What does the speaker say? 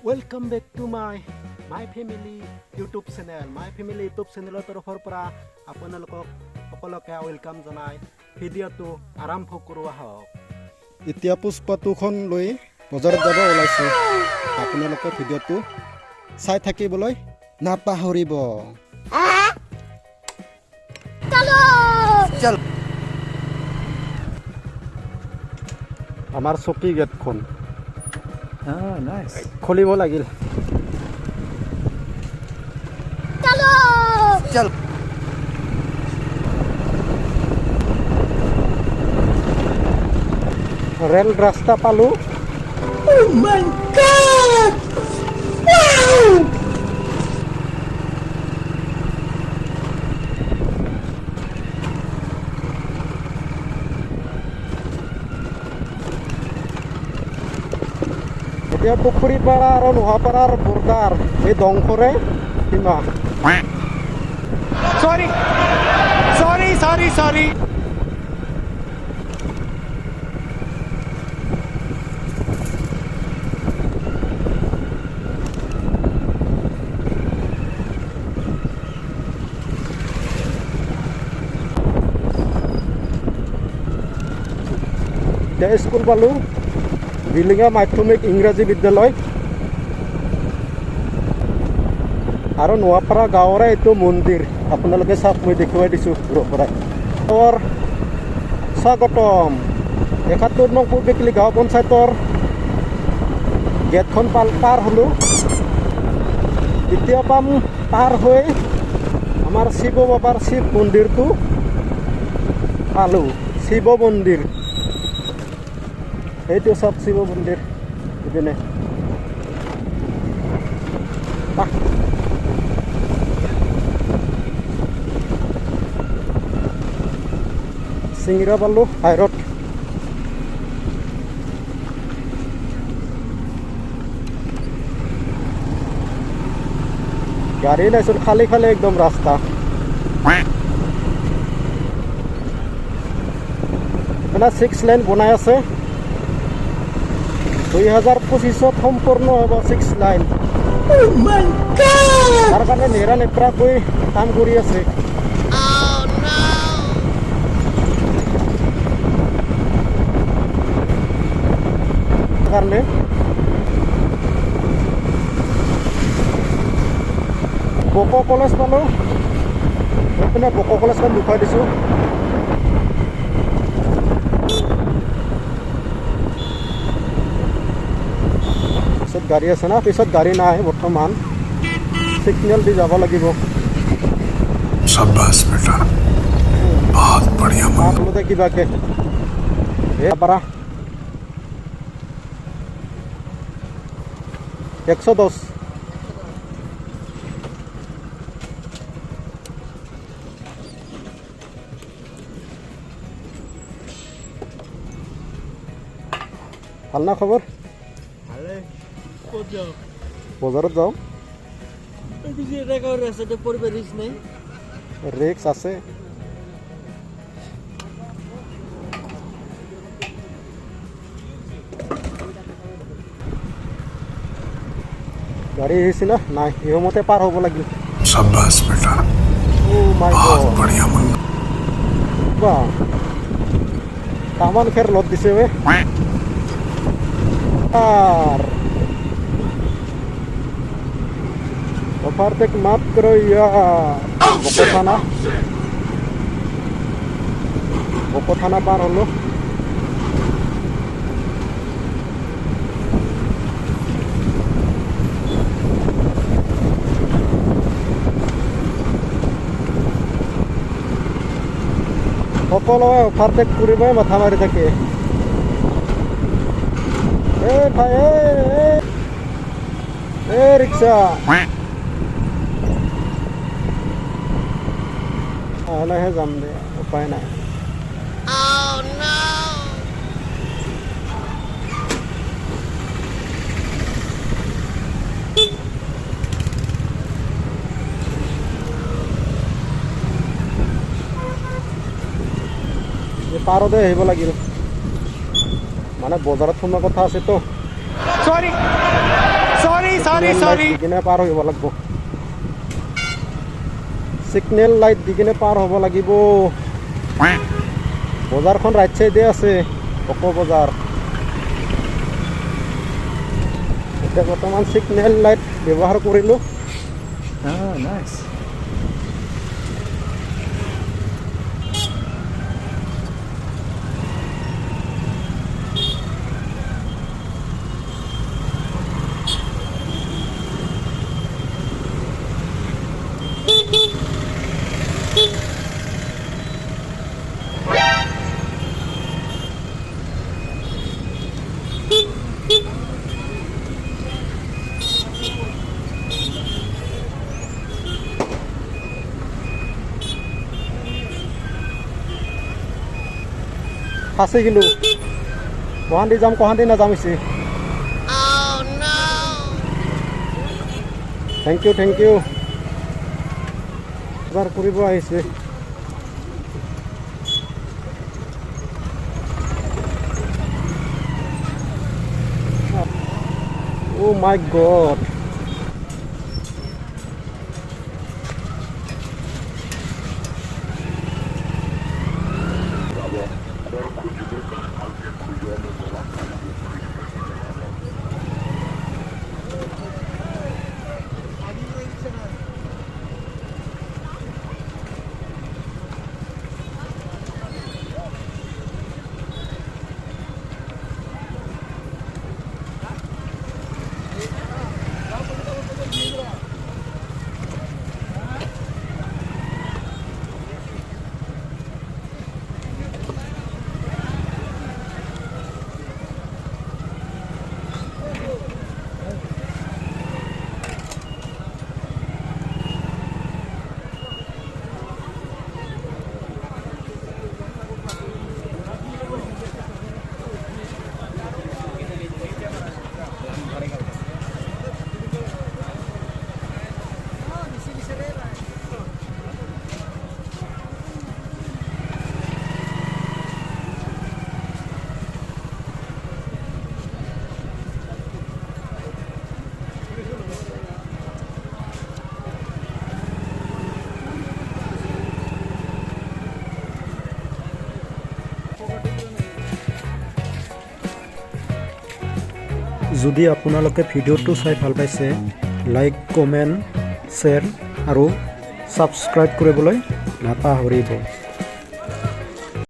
Welcome back to my family YouTube channel. My family YouTube channel তৰফৰ পৰা আপোনালোকক সকলোকে ওয়েলকাম জনাই ভিডিঅ'টো আৰম্ভ কৰোঁ আহক। এতিয়া পুষ্পা 2খন লৈ বজাৰত যাব ওলাইছো। আপোনালোকে ভিডিঅ'টো চাই থাকিবলৈ নাপাহৰিব। চল আমাৰ চকী গেটখন নাইস খুলিব লাগিল। চল ৰেল ৰাস্তা পালো। Oh my god! Wow! এতিয়া পুখুৰীপাৰা আৰু নোহাপাৰাৰ বৰ্ডাৰ এই ধ্বংসৰে সীমা। Sorry. এতিয়া স্কুল পালো বিলিঙা মাধ্যমিক ইংৰাজী বিদ্যালয় আৰু নোহাপাৰা গাঁৱৰে এইটো মন্দিৰ। আপোনালোকে চাওক মই দেখুৱাই দিছোঁ দূৰৰ পৰাই। স্বাগতম 71 নং পূৰ্বেকলি গাঁও পঞ্চায়তৰ গেটখন পাৰ হ'লোঁ। এতিয়া পাম পাৰ হৈ আমাৰ শিৱ বাবাৰ শিৱ মন্দিৰটো পালোঁ। শিৱ মন্দিৰ এইটো চব শিৱ মন্দিৰ ইপিনে চিংৰা পালোঁ হাইৰত। গাড়ী নাইচোন, খালী একদম ৰাস্তা। মানে 6 লেন বনাই আছে। 2025 সম্পূৰ্ণ হ'ব 6 লাইন। Oh my god! তাৰ কাৰণে নেৰানেপেৰাকৈ কাম কৰি আছে। কাৰণে বক কলেজ পালোঁ। এইপিনে বক কলেজখন দেখুৱাই দিছোঁ। পিছত গাড়ী আছে না, পিছত গাড়ী নাই বৰ্তমান। সিগনেল দি যাব লাগিব। शाबाश बेटा, बहुत बढ़िया। आपलोতে কিবাকে পাৰা 110 ভাল না খবৰ? ভালে ক'ত যাওঁ? বজাৰত যাওঁ। পিছে এটা গাঁৱৰ ৰাস্তাতে পৰিব ৰিক্স নাই? ৰিক্স আছে। গাড়ী আহিছে না? নাই, এই সময়তে পাৰ হ'ব লাগিল। शाबाश बेटा, অ' মাই बहुत গড, बढ़िया मन। বাহ তামান খেৰ লত দিছে বে। আৰ ওভাৰটেক মাত কৰো বকো থানা পাৰ হলো। সকলোৱে ওভাৰটেক কৰিবই মাথা মাৰি থাকে। ভাই ৰিক্সা লাহে যাম দে, উপায় নাই। পাৰতে আহিব লাগিল। মানে বজাৰত সোমোৱা কথা আছে তো। Sorry. সৰি দি কিনে পাৰ হ'ব লাগিব সিগনেল লাইট দি কিনে পাৰ হ'ব লাগিব বজাৰখন ৰাইট সাইডে আছে অকো বজাৰ এতিয়া বৰ্তমান সিগনেল লাইট ব্যৱহাৰ কৰিলোঁ নাইস ফাঁচি গেলোঁ কহান্দি যাম কহান্দি নাযাম হৈছে থেংক ইউ বজাৰ কৰিব আহিছে Oh my God. যদি আপোনালোকে ভিডিঅ'টো চাই ভাল পাইছে লাইক কমেণ্ট শ্বেয়াৰ আৰু ছাবস্ক্ৰাইব কৰিবলৈ নাপাহৰিব